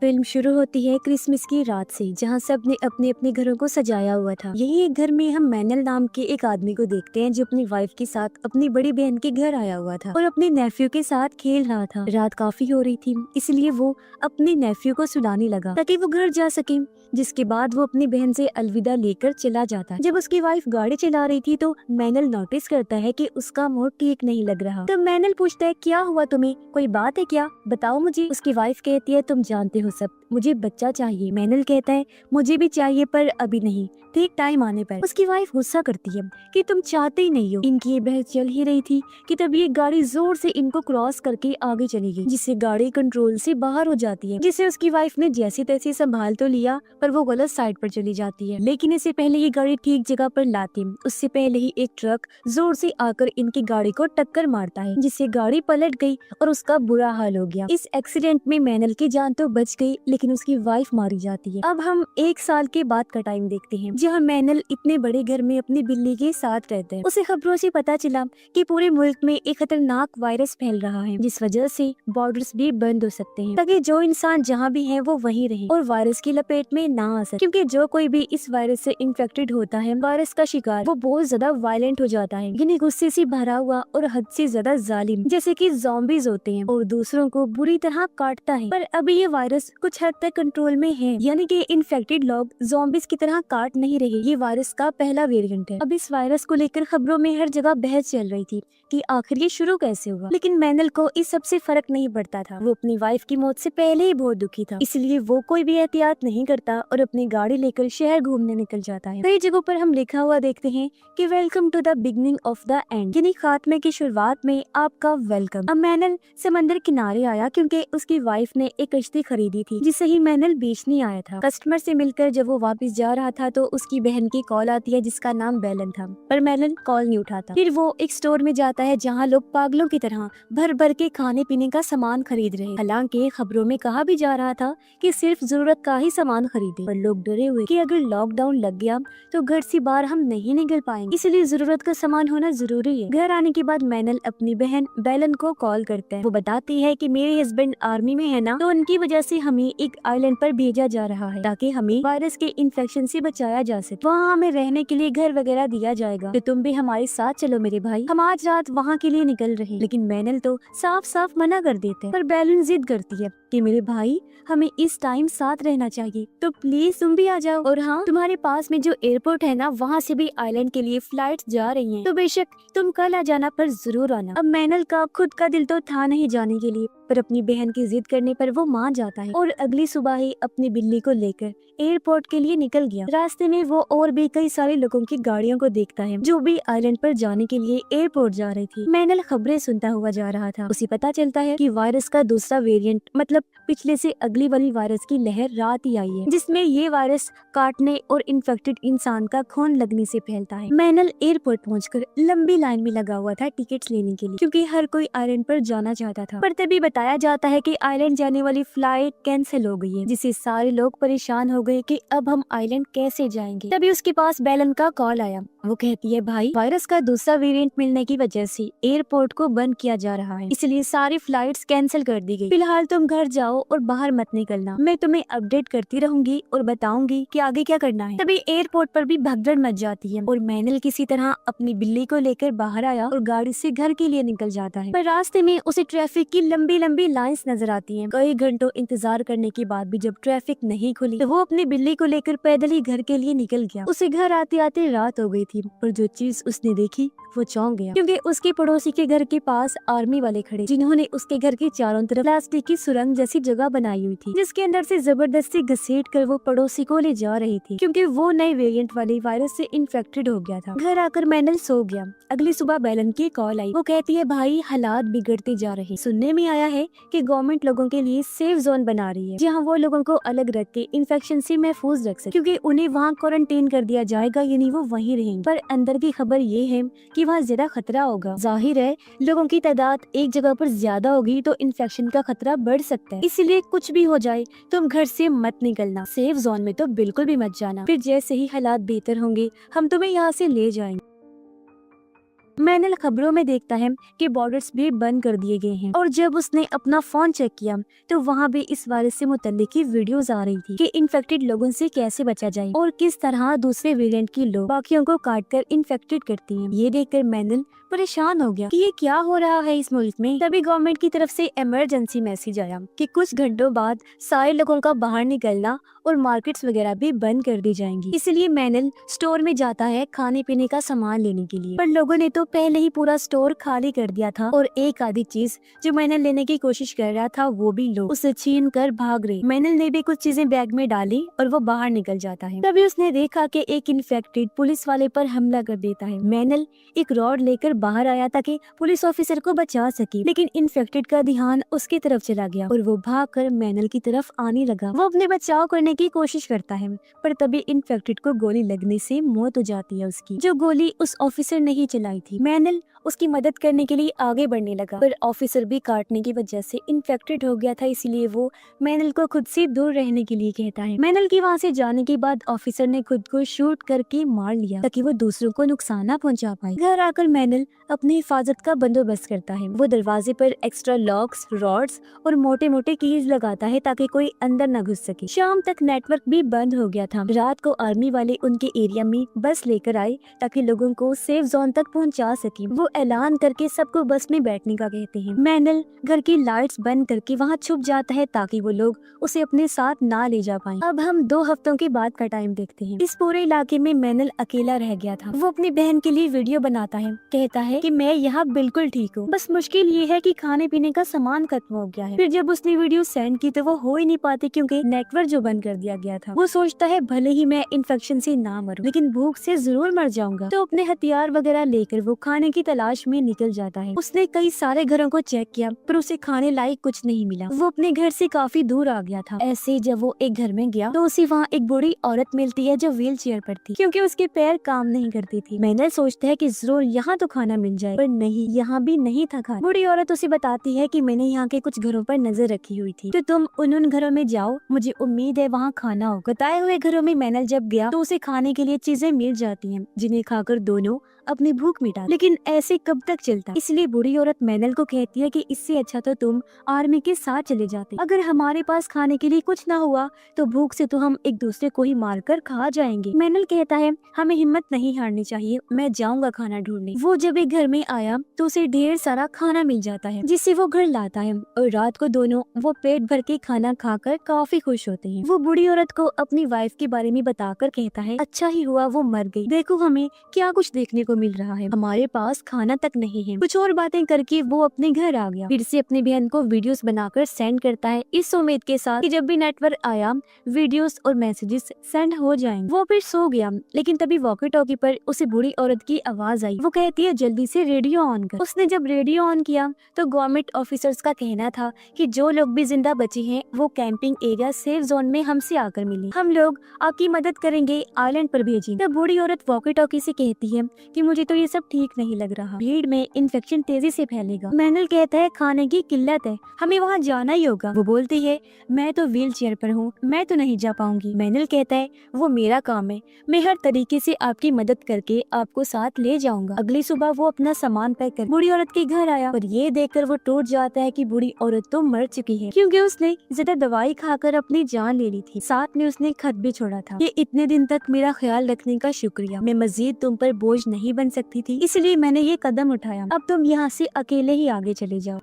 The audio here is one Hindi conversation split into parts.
फिल्म शुरू होती है क्रिसमस की रात से, जहां सब ने अपने अपने घरों को सजाया हुआ था। यही एक घर में हम मैनल नाम के एक आदमी को देखते हैं, जो अपनी वाइफ के साथ अपनी बड़ी बहन के घर आया हुआ था और अपने नेफ्यू के साथ खेल रहा था। रात काफी हो रही थी, इसलिए वो अपने नेफ्यू को सुलाने लगा ताकि वो घर जा सके। जिसके बाद वो अपनी बहन से अलविदा लेकर चला जाता है। जब उसकी वाइफ गाड़ी चला रही थी तो मैनल नोटिस करता है कि उसका मूड ठीक नहीं लग रहा। तो मैनल पूछता है, क्या हुआ तुम्हें, कोई बात है क्या, बताओ मुझे। उसकी वाइफ कहती है, तुम जानते हो सब, मुझे बच्चा चाहिए। मैनल कहता है, मुझे भी चाहिए पर अभी नहीं, ठीक टाइम आने पर। उसकी वाइफ गुस्सा करती है कि तुम चाहते ही नहीं हो। इनकी ये बहस चल ही रही थी कि तभी एक गाड़ी जोर से इनको क्रॉस करके आगे चली गई, जिससे गाड़ी कंट्रोल से बाहर हो जाती है, जिसे उसकी वाइफ ने जैसी तैसी संभाल तो लिया पर वो गलत साइड पर चली जाती है। लेकिन इससे पहले ये गाड़ी ठीक जगह पर लाती, उससे पहले ही एक ट्रक जोर से आकर इनकी गाड़ी को टक्कर मारता है, जिससे गाड़ी पलट गई और उसका बुरा हाल हो गया। इस एक्सीडेंट में मैनल की जान तो बच गई, लेकिन उसकी वाइफ मारी जाती है। अब हम 1 साल के बाद का टाइम देखते हैं, जहाँ मैनल इतने बड़े घर में अपनी बिल्ली के साथ रहता है। उसे खबरों से पता चला कि पूरे मुल्क में एक खतरनाक वायरस फैल रहा है, जिस वजह से बॉर्डर्स भी बंद हो सकते हैं, ताकि जो इंसान जहाँ भी है वो वहीं रहे और वायरस की लपेट में ना आ सके। क्योंकि जो कोई भी इस वायरस से इन्फेक्टेड होता है, वायरस का शिकार, वो बहुत ज्यादा वायलेंट हो जाता है, यानी गुस्से से भरा हुआ और हद से ज्यादा जालिम, जैसे कि ज़ॉम्बीज होते हैं, और दूसरों को बुरी तरह काटता है। पर अभी ये वायरस कुछ हद तक कंट्रोल में है, यानी कि इन्फेक्टेड लोग ज़ॉम्बीज की तरह काट नहीं रहे। ये वायरस का पहला वेरिएंट है। अब इस वायरस को लेकर खबरों में हर जगह बहस चल रही थी कि आखिर ये शुरू कैसे हुआ। लेकिन मैनल को इस सब से फर्क नहीं पड़ता था। वो अपनी वाइफ की मौत से पहले ही बहुत दुखी था, इसलिए वो कोई भी एहतियात नहीं करता और अपनी गाड़ी लेकर शहर घूमने निकल जाता है। कई जगहों पर हम लिखा हुआ देखते हैं कि welcome to the beginning of the end, यानी खात्मे की शुरुआत में आपका वेलकम। अब मैनल समंदर किनारे आया क्योंकि उसकी वाइफ ने एक कश्ती खरीदी थी, जिसे ही मैनल बेचने आया था। कस्टमर से मिलकर जब वो वापस जा रहा था तो उसकी बहन की कॉल आती है, जिसका नाम बेलन था, पर मैनल कॉल नहीं उठाता। फिर वो एक स्टोर में जाता है, जहाँ लोग पागलों की तरह भर भर के खाने पीने का सामान खरीद रहे। हालांकि खबरों में कहा भी जा रहा था कि सिर्फ जरूरत का ही सामान खरीदे, पर लोग डरे हुए कि अगर लॉकडाउन लग गया तो घर से बाहर हम नहीं निकल पाएंगे, इसलिए जरूरत का सामान होना जरूरी है। घर आने के बाद मैनल अपनी बहन बेलन को कॉल करता है। वो बताती है कि मेरे हस्बैंड आर्मी में है ना, तो उनकी वजह से हमें एक आइलैंड पर भेजा जा रहा है ताकि हमें वायरस के इन्फेक्शन से बचाया जा सके। वहाँ हमें रहने के लिए घर वगैरह दिया जाएगा, तो तुम भी हमारे साथ चलो मेरे भाई, हम आज रात वहाँ के लिए निकल रहे। लेकिन मैनल तो साफ साफ मना कर देते हैं, पर बेलन जिद करती है कि मेरे भाई हमें इस टाइम साथ रहना चाहिए, तो प्लीज तुम भी आ जाओ। और हाँ, तुम्हारे पास में जो एयरपोर्ट है ना, वहाँ से भी आइलैंड के लिए फ्लाइट जा रही हैं, तो बेशक तुम कल आ जाना, पर जरूर आना। अब मैनल का खुद का दिल तो था नहीं जाने के लिए, पर अपनी बहन की जिद करने पर वो मान जाता है और अगली सुबह ही अपनी बिल्ली को लेकर एयरपोर्ट के लिए निकल गया। रास्ते में वो और भी कई सारे लोगों की गाड़ियों को देखता है, जो भी आइलैंड पर जाने के लिए एयरपोर्ट जा रही थी। मैनल खबरें सुनता हुआ जा रहा था। उसे पता चलता है कि वायरस का दूसरा वेरिएंट, मतलब पिछले से अगली वाली वायरस की लहर रात ही आई है, जिसमें ये वायरस काटने और इन्फेक्टेड इंसान का खून लगने से फैलता है। मैनल एयरपोर्ट पहुंचकर लंबी लाइन में लगा हुआ था टिकट्स लेने के लिए, क्योंकि हर कोई आइलैंड पर जाना चाहता था। पर तभी बताया जाता है कि आइलैंड जाने वाली फ्लाइट कैंसिल हो गई है, जिससे सारे लोग परेशान हो गए कि अब हम आइलैंड कैसे जाएंगे। तभी उसके पास बेलन का कॉल आया। वो कहती है, भाई वायरस का दूसरा वेरिएंट मिलने की वजह से एयरपोर्ट को बंद किया जा रहा है, इसलिए सारी फ्लाइट्स कैंसिल कर दी गई। फिलहाल तुम घर जाओ और बाहर मत निकलना, मैं तुम्हें अपडेट करती रहूंगी और बताऊंगी कि आगे क्या करना है। तभी एयरपोर्ट पर भी भगदड़ मच जाती है और मैनल किसी तरह अपनी बिल्ली को लेकर बाहर आया और गाड़ी से घर के लिए निकल जाता है। पर रास्ते में उसे ट्रैफिक की लंबी लंबी लाइंस नजर आती हैं। कई घंटों इंतजार करने के बाद भी जब ट्रैफिक नहीं खुली, तो वो अपनी बिल्ली को लेकर पैदल ही घर के लिए निकल गया। उसे घर आते आते रात हो गई थी, पर जो चीज उसने देखी वो चौंक गया, क्योंकि उसके पड़ोसी के घर के पास आर्मी वाले खड़े, जिन्होंने उसके घर के चारों तरफ प्लास्टिक की सुरंग जैसी जगह बनाई हुई थी, जिसके अंदर से जबरदस्ती घसीट कर वो पड़ोसी को ले जा रही थी, क्योंकि वो नए वेरिएंट वाले वायरस से इन्फेक्टेड हो गया था। घर आकर मैनल सो गया। अगली सुबह बेलन की कॉल आई। वो कहती है, भाई हालात बिगड़ते जा रहे, सुनने में आया है कि गवर्नमेंट लोगों के लिए सेफ जोन बना रही है, जहाँ वो लोगों को अलग रख के इन्फेक्शन से महफूज रख सके, क्योंकि उन्हें वहाँ क्वारंटीन कर दिया जाएगा, यानी वो वहीं रहेंगे। पर अंदर की खबर ये है कि वहाँ ज्यादा खतरा होगा। जाहिर है लोगों की तादाद एक जगह पर ज्यादा होगी तो इन्फेक्शन का खतरा बढ़ सकता है, इसलिए कुछ भी हो जाए तुम घर से मत निकलना, सेफ जोन में तो बिल्कुल भी मत जाना। फिर जैसे ही हालात बेहतर होंगे हम तुम्हें यहाँ से ले जाएंगे। मैनल खबरों में देखता है कि बॉर्डर्स भी बंद कर दिए गए हैं और जब उसने अपना फोन चेक किया तो वहाँ भी इस वायरस से मुतल्लिक की वीडियोस आ रही थी कि इन्फेक्टेड लोगों से कैसे बचा जाए और किस तरह दूसरे वेरिएंट की लोग बाकियों को काटकर इन्फेक्टेड करती हैं। ये देखकर मैनल परेशान हो गया कि ये क्या हो रहा है इस मुल्क में। तभी गवर्नमेंट की तरफ से इमरजेंसी मैसेज आया कि कुछ घंटों बाद सारे लोगों का बाहर निकलना और मार्केट्स वगैरह भी बंद कर दी जाएंगी। इसलिए मैनल स्टोर में जाता है खाने पीने का सामान लेने के लिए, पर लोगों ने तो पहले ही पूरा स्टोर खाली कर दिया था और एक आधी चीज जो मैनल लेने की कोशिश कर रहा था वो भी लोग उसे छीन कर भाग रहे। मैनल ने भी कुछ चीजें बैग में डाली और वो बाहर निकल जाता है। तभी उसने देखा कि एक इन्फेक्टेड पुलिस वाले पर हमला कर देता है। मैनल एक रॉड लेकर बाहर आया ताकि पुलिस ऑफिसर को बचा सके, लेकिन इन्फेक्टेड का ध्यान उसकी तरफ चला गया और वो भागकर मैनल की तरफ आने लगा। वो अपने बचाव करने की कोशिश करता है, पर तभी इन्फेक्टेड को गोली लगने से मौत हो जाती है उसकी, जो गोली उस ऑफिसर ने ही चलाई थी। मैनल उसकी मदद करने के लिए आगे बढ़ने लगा, पर ऑफिसर भी काटने की वजह से इन्फेक्टेड हो गया था, इसलिए वो मैनल को खुद से दूर रहने के लिए कहता है। मैनल की वहाँ से जाने के बाद ऑफिसर ने खुद को शूट करके मार लिया ताकि वो दूसरों को नुकसान ना पहुंचा पाए। घर आकर मैनल अपनी हिफाजत का बंदोबस्त करता है। वो दरवाजे पर एक्स्ट्रा लॉक्स, रॉड्स और मोटे मोटे कीज लगाता है ताकि कोई अंदर न घुस सके। शाम तक नेटवर्क भी बंद हो गया था। रात को आर्मी वाले उनके एरिया में बस लेकर आए ताकि लोगों को सेफ जोन तक पहुंचा सके। वो ऐलान करके सबको बस में बैठने का कहते हैं। मैनल घर की लाइट्स बंद करके वहाँ छुप जाता है ताकि वो लोग उसे अपने साथ ना ले जा पाए। अब हम 2 हफ्तों के बाद का टाइम देखते हैं। इस पूरे इलाके में मैनल अकेला रह गया था। वो अपनी बहन के लिए वीडियो बनाता है, कहता है कि मैं यहाँ बिल्कुल ठीक हूँ, बस मुश्किल ये है कि खाने पीने का सामान खत्म हो गया है। फिर जब उसने वीडियो सेंड की तो वो हो ही नहीं पाती क्योंकि नेटवर्क जो बंद कर दिया गया था। वो सोचता है भले ही मैं इन्फेक्शन से ना मरूं, लेकिन भूख से जरूर मर जाऊंगा। तो अपने हथियार वगैरह लेकर वो खाने की तलाश में निकल जाता है। उसने कई सारे घरों को चेक किया पर उसे खाने लायक कुछ नहीं मिला। वो अपने घर से काफी दूर आ गया था। ऐसे जब वो एक घर में गया तो उसे वहाँ एक बूढ़ी औरत मिलती है जो व्हील चेयर पर थी क्योंकि उसके पैर काम नहीं करती थी। मैनल सोचता है कि जरूर यहाँ तो खाना मिल जाए, पर नहीं, यहाँ भी नहीं था खाना। बूढ़ी औरत उसे बताती है कि मैंने यहाँ के कुछ घरों पर नजर रखी हुई थी, तो तुम उन घरों में जाओ, मुझे उम्मीद है वहाँ खाना हो। बताए हुए घरों में मैनल जब गया तो उसे खाने के लिए चीजें मिल जाती हैं जिन्हें खाकर दोनों अपनी भूख मिटा। लेकिन ऐसे कब तक चलता, इसलिए बूढ़ी औरत मैनल को कहती है कि इससे अच्छा तो तुम आर्मी के साथ चले जाते। अगर हमारे पास खाने के लिए कुछ ना हुआ तो भूख से तो हम एक दूसरे को ही मारकर खा जाएंगे। मैनल कहता है हमें हिम्मत नहीं हारनी चाहिए, मैं जाऊंगा खाना ढूंढने। वो जब एक घर में आया तो उसे ढेर सारा खाना मिल जाता है जिससे वो घर लाता है और रात को दोनों वो पेट भर के खाना खाकर काफी खुश होते हैं। वो बूढ़ी औरत को अपनी वाइफ के बारे में बताकर कहता है अच्छा ही हुआ वो मर गई, देखो हमें क्या कुछ देखने को मिल रहा है, हमारे पास खाना तक नहीं है। कुछ और बातें करके वो अपने घर आ गया। फिर से अपनी बहन को वीडियोस बनाकर सेंड करता है इस उम्मीद के साथ कि जब भी नेटवर्क आया वीडियोस और मैसेजेस सेंड हो जाएंगे। वो फिर सो गया, लेकिन तभी वॉकी टॉकी पर उसे बूढ़ी औरत की आवाज आई। वो कहती है जल्दी से रेडियो ऑन कर। उसने जब रेडियो ऑन किया तो गवर्नमेंट ऑफिसर्स का कहना था कि जो लोग भी जिंदा बचे हैं वो कैंपिंग एरिया सेफ जोन में हमसे आकर मिले, हम लोग आपकी मदद करेंगे, आइलैंड पर भेजें। तब बूढ़ी औरत वॉकी टॉकी से कहती है कि मुझे तो ये सब ठीक नहीं लग रहा, भीड़ में इन्फेक्शन तेजी से फैलेगा। मैनल कहता है खाने की किल्लत है, हमें वहाँ जाना ही होगा। वो बोलती है मैं तो व्हील चेयर पर हूँ, मैं तो नहीं जा पाऊंगी। मैनल कहता है वो मेरा काम है, मैं हर तरीके से आपकी मदद करके आपको साथ ले जाऊंगा। अगली सुबह वो अपना सामान पैक कर बूढ़ी औरत के घर आया और ये देखकर वो टूट जाता है कि बूढ़ी औरत तो मर चुकी है क्योंकि उसने ज्यादा दवाई खाकर अपनी जान ले ली थी। साथ में उसने खत भी छोड़ा था, ये इतने दिन तक मेरा ख्याल रखने का शुक्रिया, मैं मजीद तुम पर बोझ नहीं बन सकती थी इसलिए मैंने ये कदम उठाया, अब तुम यहाँ से अकेले ही आगे चले जाओ।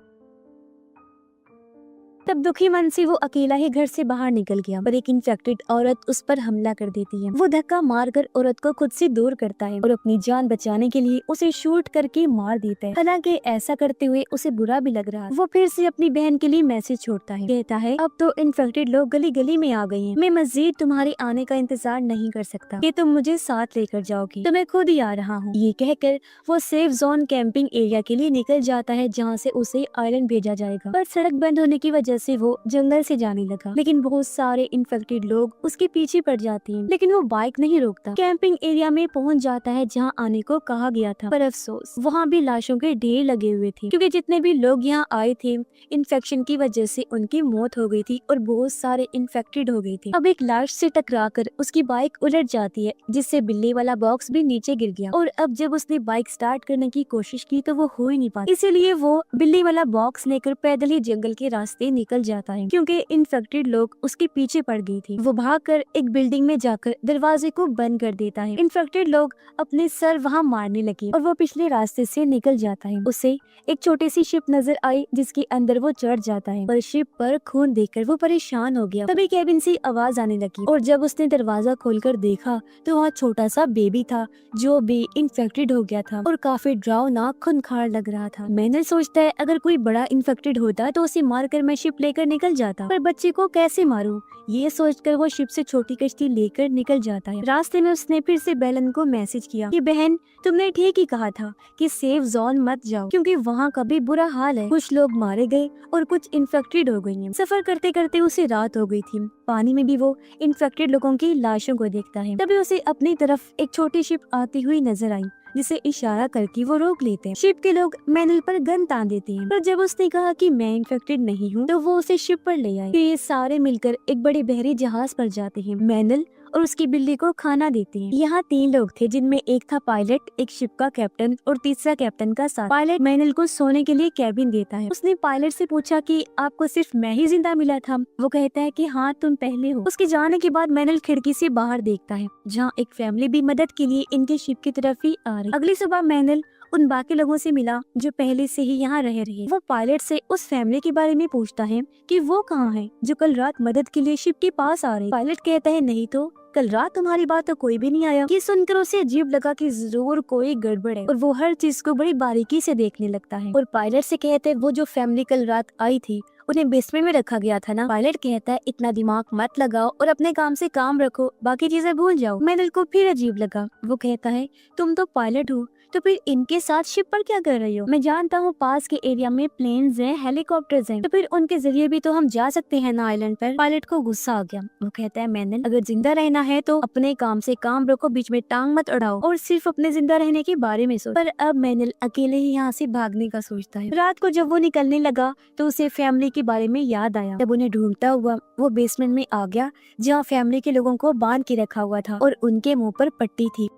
तब दुखी मन से वो अकेला ही घर से बाहर निकल गया पर एक इन्फेक्टेड औरत उस पर हमला कर देती है। वो धक्का मारकर औरत को खुद से दूर करता है और अपनी जान बचाने के लिए उसे शूट करके मार देता है। हालांकि ऐसा करते हुए उसे बुरा भी लग रहा है। वो फिर से अपनी बहन के लिए मैसेज छोड़ता है, कहता है अब तो इन्फेक्टेड लोग गली गली में आ गए हैं, मैं मजीद तुम्हारे आने का इंतजार नहीं कर सकता कि तुम मुझे साथ लेकर जाओगी, तो मैं खुद ही आ रहा हूँ। ये कहकर वो सेफ जोन कैंपिंग एरिया के लिए निकल जाता है जहाँ से उसे आइलैंड भेजा जाएगा, पर सड़क बंद होने की वजह वजह से वो जंगल से जाने लगा, लेकिन बहुत सारे इन्फेक्टेड लोग उसके पीछे पड़ जाते हैं, लेकिन वो बाइक नहीं रोकता। कैंपिंग एरिया में पहुंच जाता है जहां आने को कहा गया था, पर अफसोस वहां भी लाशों के ढेर लगे हुए थे, क्योंकि जितने भी लोग यहाँ आए थे इन्फेक्शन की वजह से उनकी मौत हो गई थी और बहुत सारे इन्फेक्टेड हो गए थे। अब एक लाश से टकराकर उसकी बाइक उलट जाती है, जिससे बिल्ली वाला बॉक्स भी नीचे गिर गया, और अब जब उसने बाइक स्टार्ट करने की कोशिश की तो वो हो ही नहीं पाती, इसीलिए वो बिल्ली वाला बॉक्स लेकर पैदल ही जंगल के रास्ते निकल जाता है, क्योंकि इन्फेक्टेड लोग उसके पीछे पड़ गए थे। वो भागकर एक बिल्डिंग में जाकर दरवाजे को बंद कर देता है। इन्फेक्टेड लोग अपने सर वहाँ मारने लगे और वो पिछले रास्ते से निकल जाता है। उसे एक छोटी सी शिप नजर आई जिसके अंदर वो चढ़ जाता है, पर शिप पर खून देखकर वो परेशान हो गया। तभी कैबिन से आवाज आने लगी और जब उसने दरवाजा खोलकर देखा तो वहाँ छोटा सा बेबी था जो भी इन्फेक्टेड हो गया था और काफी डरावना खूंखार लग रहा था। मैंने सोचता है अगर कोई बड़ा इन्फेक्टेड होता तो उसे मारकर मैं शिप लेकर निकल जाता, पर बच्चे को कैसे मारूं, ये सोचकर वो शिप से छोटी कश्ती लेकर निकल जाता है। रास्ते में उसने फिर से बेलन को मैसेज किया कि बहन, तुमने ठीक ही कहा था कि सेफ जोन मत जाओ, क्योंकि वहाँ का भी बुरा हाल है। कुछ लोग मारे गए और कुछ इन्फेक्टेड हो गई हैं। सफर करते करते उसे रात हो गई थी। पानी में भी वो इन्फेक्टेड लोगों की लाशों को देखता है। तभी उसे अपनी तरफ एक छोटी शिप आती हुई नजर आई, जिसे इशारा करके वो रोक लेते हैं। शिप के लोग मैनल पर गन तान देते हैं, पर जब उसने कहा कि मैं इन्फेक्टेड नहीं हूँ तो वो उसे शिप पर ले आए। फिर ये सारे मिलकर एक बड़े बहरी जहाज पर जाते हैं। मैनल और उसकी बिल्ली को खाना देते हैं। यहाँ 3 लोग थे, जिनमें एक था पायलट, एक शिप का कैप्टन और तीसरा कैप्टन का साथ। पायलट मैनल को सोने के लिए कैबिन देता है। उसने पायलट से पूछा कि आपको सिर्फ मैं ही जिंदा मिला था। वो कहता है कि हाँ, तुम पहले हो। उसके जाने के बाद मैनल खिड़की से बाहर देखता है जहाँ एक फैमिली भी मदद के लिए इनके शिप की तरफ ही आ रही। अगली सुबह मैनल उन बाकी लोगों से मिला जो पहले से ही यहाँ रह रहे। वो पायलट से उस फैमिली के बारे में पूछता है कि वो कहाँ है जो कल रात मदद के लिए शिप के पास आ रही। पायलट कहता है नहीं तो कल रात तुम्हारी बात तो कोई भी नहीं आया। ये सुनकर उसे अजीब लगा कि जरूर कोई गड़बड़ है और वो हर चीज को बड़ी बारीकी से देखने लगता है। और पायलट से कहते हैं वो जो फैमिली कल रात आई थी उन्हें बेसमेंट में रखा गया था ना। पायलट कहता है इतना दिमाग मत लगाओ और अपने काम से काम रखो, बाकी चीजें भूल जाओ। मैनल को फिर अजीब लगा। वो कहता है तुम तो पायलट हो तो फिर इनके साथ शिप पर क्या कर रही हो? मैं जानता हूँ पास के एरिया में प्लेन्स हैं, हेलीकॉप्टर्स हैं, तो फिर उनके जरिए भी तो हम जा सकते हैं ना आइलैंड पर। पायलट को गुस्सा आ गया। वो कहता है मैनल, अगर जिंदा रहना है तो अपने काम से काम रखो, बीच में टांग मत अड़ाओ और सिर्फ अपने जिंदा रहने के बारे में सोच। पर अब मैनल अकेले ही यहाँ से भागने का सोचता है। रात को जब वो निकलने लगा तो उसे फैमिली के बारे में याद आया। जब उन्हें ढूंढता हुआ वो बेसमेंट में आ गया जहाँ फैमिली के लोगों को बांध के रखा हुआ था और उनके मुंह पर पट्टी थी।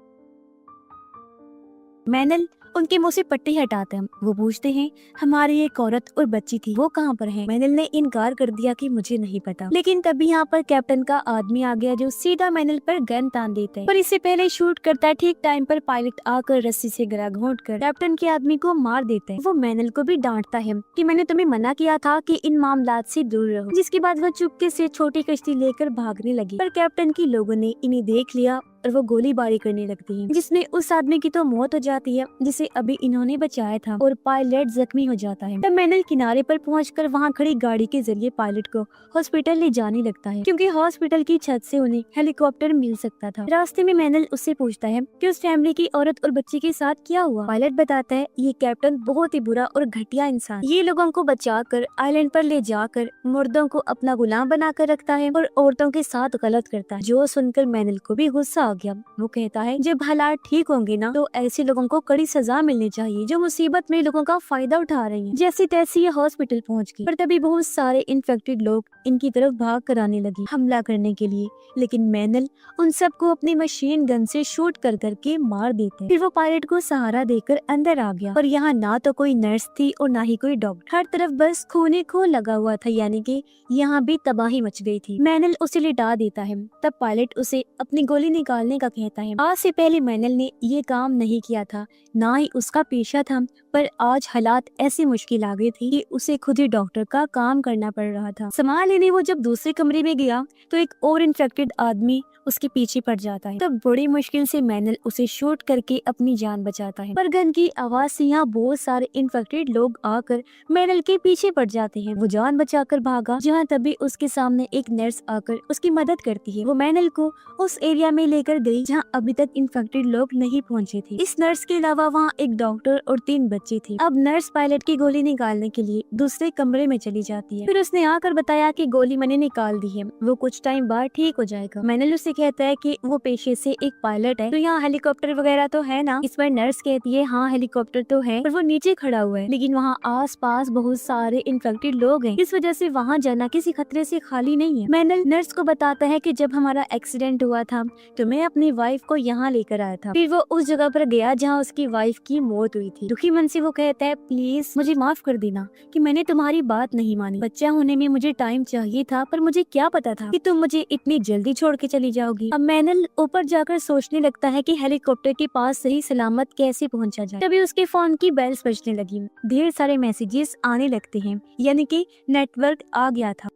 मैनल उनके मुंह से पट्टी हटाते हैं। वो पूछते हैं हमारी एक औरत और बच्ची थी, वो कहाँ पर है? मैनल ने इनकार कर दिया कि मुझे नहीं पता। लेकिन तभी यहाँ पर कैप्टन का आदमी आ गया जो सीधा मैनल पर गन तान देता है, पर इससे पहले शूट करता है। ठीक टाइम पर पायलट आकर रस्सी से गला घोंट कर कैप्टन के आदमी को मार देता है। वो मैनल को भी डांटता है कि मैंने तुम्हें मना किया था कि इन मामलात से दूर रहो, जिसके बाद वो चुपके से छोटी कश्ती लेकर भागने लगी। पर कैप्टन के लोगों ने इन्हें देख लिया और वो गोलीबारी करने लगती हैं, जिसमें उस आदमी की तो मौत हो जाती है जिसे अभी इन्होंने बचाया था और पायलट जख्मी हो जाता है। तब मैनल किनारे पर पहुंचकर वहां खड़ी गाड़ी के जरिए पायलट को हॉस्पिटल ले जाने लगता है, क्योंकि हॉस्पिटल की छत से उन्हें हेलीकॉप्टर मिल सकता था। रास्ते में मैनल उससे पूछता है कि उस फैमिली की औरत और बच्चे के साथ क्या हुआ। पायलट बताता है ये कैप्टन बहुत ही बुरा और घटिया इंसान, ये लोगों को बचाकर आइलैंड पर ले जाकर मुर्दों को अपना गुलाम बनाकर रखता है और औरतों के साथ गलत करता है। जो सुनकर मैनल को भी गुस्सा आ गया। वो कहता है जब हालात ठीक होंगे ना तो ऐसे लोगों को कड़ी सजा मिलनी चाहिए जो मुसीबत में लोगों का फायदा उठा रहे हैं। जैसे तैसे ये हॉस्पिटल पहुंच गई, पर तभी बहुत सारे इन्फेक्टेड लोग इनकी तरफ भाग कर आने लगे हमला करने के लिए, लेकिन मैनल उन सबको अपनी मशीन गन से शूट कर करके मार देते हैं। फिर वो पायलट को सहारा देकर अंदर आ गया और यहाँ ना तो कोई नर्स थी और ना ही कोई डॉक्टर, हर तरफ बस खून खून लगा हुआ था, यानी कि यहाँ भी तबाही मच गई थी। मैनल उसे लिटा देता है। तब पायलट उसे अपनी गोली निकालने का कहता है। आज से पहले मैनल ने ये काम नहीं किया था, ना ही उसका पेशा था, पर आज हालात ऐसी मुश्किल आ गई थी कि उसे खुद ही डॉक्टर का काम करना पड़ रहा था। सामान लेने वो जब दूसरे कमरे में गया तो एक और इन्फेक्टेड आदमी उसके पीछे पड़ जाता है। तब बड़ी मुश्किल से मैनल उसे शूट करके अपनी जान बचाता है, पर गन की आवाज से यहाँ बहुत सारे इन्फेक्टेड लोग आकर मैनल के पीछे पड़ जाते हैं। वो जान बचाकर भागा जहाँ तभी उसके सामने एक नर्स आकर उसकी मदद करती है। वो मैनल को उस एरिया में लेकर लेकर गई जहाँ अभी तक इन्फेक्टेड लोग नहीं पहुँचे थे। इस नर्स के अलावा वहाँ एक डॉक्टर और 3 बच्चे थे। अब नर्स पायलट की गोली निकालने के लिए दूसरे कमरे में चली जाती है। फिर उसने आकर बताया कि गोली मैंने निकाल दी है, वो कुछ टाइम बाद ठीक हो जाएगा। मैनल उससे कहता है कि वो पेशे से एक पायलट है, तो यहाँ हेलीकॉप्टर वगैरह तो है ना। इस पर नर्स कहती है हाँ हेलीकॉप्टर तो है, पर वो नीचे खड़ा हुआ है, लेकिन वहाँ आस-पास बहुत सारे इन्फेक्टेड लोग हैं, इस वजह से वहाँ जाना किसी खतरे से खाली नहीं है। मैनल नर्स को बताता है कि जब हमारा एक्सीडेंट हुआ था तो मैं अपनी वाइफ को यहाँ लेकर आया था। फिर वो उस जगह पर गया जहाँ उसकी वाइफ की मौत हुई थी। दुखी मन से वो कहता है प्लीज मुझे माफ कर देना कि मैंने तुम्हारी बात नहीं मानी। बच्चा होने में मुझे टाइम चाहिए था, पर मुझे क्या पता था कि तुम मुझे इतनी जल्दी छोड़ के चली जाओगी। अब मैनल ऊपर जाकर सोचने लगता है कि हेलीकॉप्टर के पास सही सलामत कैसे पहुंचा जाए। तभी उसके फोन की बेल्स बजने लगी, ढेर सारे मैसेजेस आने लगते हैं, यानी कि नेटवर्क आ गया था।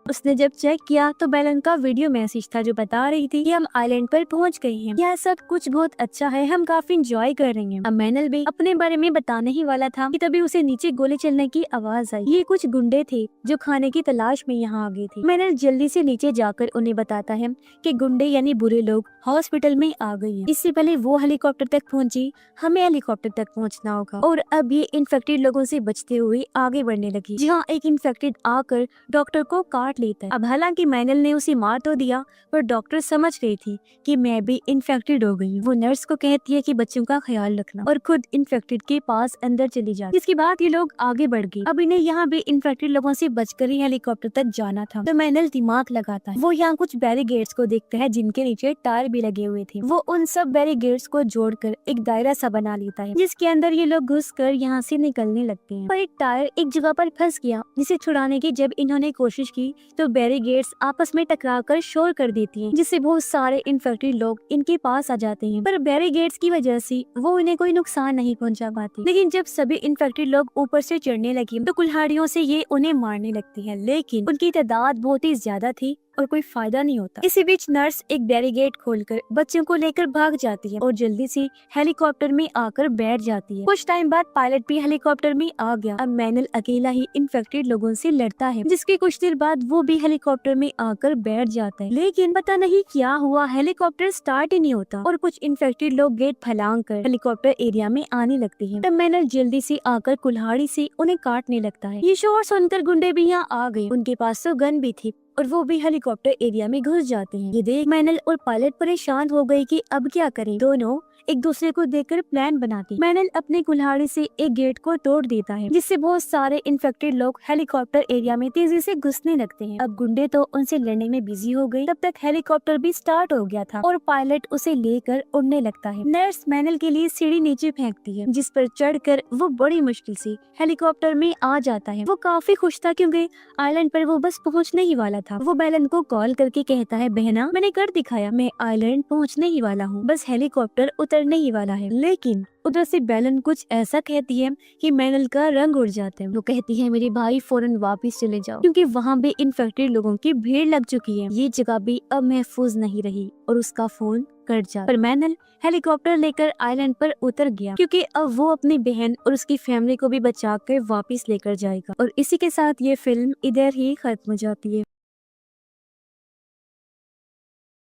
उसने जब चेक किया तो बेलन का वीडियो मैसेज था जो बता रही थी कि हम आइलैंड पर पहुंच गए हैं, यह सब कुछ बहुत अच्छा है, हम काफी इंजॉय कर रहे हैं। अब मैनल भी अपने बारे में बताने ही वाला था कि तभी उसे नीचे गोली चलने की आवाज आई। ये कुछ गुंडे थे जो खाने की तलाश में यहाँ आ गए थे। मैनल जल्दी से नीचे जाकर उन्हें बताता है कि गुंडे यानी बुरे लोग हॉस्पिटल में आ गए हैं। इससे पहले वो हेलीकॉप्टर तक पहुंची, हमें हेलीकॉप्टर तक पहुंचना होगा। और अब ये इन्फेक्टेड लोगों से बचते हुए आगे बढ़ने लगी, जहाँ एक इन्फेक्टेड आकर डॉक्टर को काट लेता है। अब हालांकि मैनल ने उसे मार तो दिया, पर डॉक्टर समझ गई थी कि मैं भी इन्फेक्टेड हो गई हूँ। वो नर्स को कहती है कि बच्चों का ख्याल रखना और खुद इन्फेक्टेड के पास अंदर चली जाती। इसके बाद ये लोग आगे बढ़ गए। अब इन्हें यहाँ भी इन्फेक्टेड लोगों से बचकर ही हेलीकॉप्टर तक जाना था। तो मैनल दिमाग लगाता है, वो यहाँ कुछ बैरिगेड्स को देखता है जिनके नीचे टायर भी लगे हुए थे। वो उन सब बैरिगेड्स को जोड़कर एक दायरा सा बना लेता है, जिसके अंदर ये लोग घुसकर यहाँ से निकलने लगते हैं। पर एक टायर एक जगह पर फंस गया, जिसे छुड़ाने की जब इन्होंने कोशिश की तो बैरिगेड्स आपस में टकराकर शोर कर देती हैं, जिससे बहुत सारे इन्फेक्टेड लोग इनके पास आ जाते हैं। पर बैरिगेड्स की वजह से वो इन्हें कोई नुकसान नहीं पहुंचा पाती। लेकिन जब सभी इन्फेक्टेड लोग ऊपर से चढ़ने लगे तो कुल्हाड़ियों से ये उन्हें मारने लगती है, लेकिन उनकी तादाद बहुत ही ज्यादा थी और कोई फायदा नहीं होता। इसी बीच नर्स एक बैरिगेड खोलकर बच्चों को लेकर भाग जाती है और जल्दी से हेलीकॉप्टर में आकर बैठ जाती है। कुछ टाइम बाद पायलट भी हेलीकॉप्टर में आ गया। अब मैनल अकेला ही इन्फेक्टेड लोगों से लड़ता है, जिसके कुछ देर बाद वो भी हेलीकॉप्टर में आकर बैठ जाता है। लेकिन पता नहीं क्या हुआ, हेलीकॉप्टर स्टार्ट ही नहीं होता और कुछ इन्फेक्टेड लोग गेट फैलांग कर हेलीकॉप्टर एरिया में आने लगते हैं। तब मैनल जल्दी से आकर कुल्हाड़ी से उन्हें काटने लगता है। ये शोर सुनकर गुंडे भी यहाँ आ गए, उनके पास तो गन भी थी और वो भी हेलीकॉप्टर एरिया में घुस जाते हैं। ये देख मैनल और पायलट परेशान हो गए कि अब क्या करें। दोनों एक दूसरे को देखकर प्लान बनाते। मैनल अपने कुल्हाड़ी से एक गेट को तोड़ देता है, जिससे बहुत सारे इन्फेक्टेड लोग हेलीकॉप्टर एरिया में तेजी से घुसने लगते हैं। अब गुंडे तो उनसे लड़ने में बिजी हो गए। तब तक हेलीकॉप्टर भी स्टार्ट हो गया था और पायलट उसे लेकर उड़ने लगता है। नर्स मैनल के लिए सीढ़ी नीचे फेंकती है, जिस पर चढ़कर वो बड़ी मुश्किल से हेलीकॉप्टर में आ जाता है। वो काफी खुश था क्योंकि आइलैंड पर वो बस पहुँचने ही वाला था। वो बेलन को कॉल करके कहता है बहना मैंने कर दिखाया, मैं आइलैंड पहुँचने ही वाला हूँ, बस हेलीकॉप्टर उतरने ही वाला है। लेकिन उधर से बेलन कुछ ऐसा कहती है कि मैनल का रंग उड़ जाता है। वो कहती है मेरे भाई फौरन वापस चले जाओ, क्योंकि वहाँ भी इन्फेक्टेड लोगों की भीड़ लग चुकी है। ये जगह भी अब महफूज नहीं रही और उसका फोन कट जाता। पर मैनल हेलीकॉप्टर लेकर आइलैंड पर उतर गया, क्योंकि अब वो अपनी बहन और उसकी फैमिली को भी बचा कर वापस लेकर जाएगा। और इसी के साथ ये फिल्म इधर ही खत्म हो जाती है।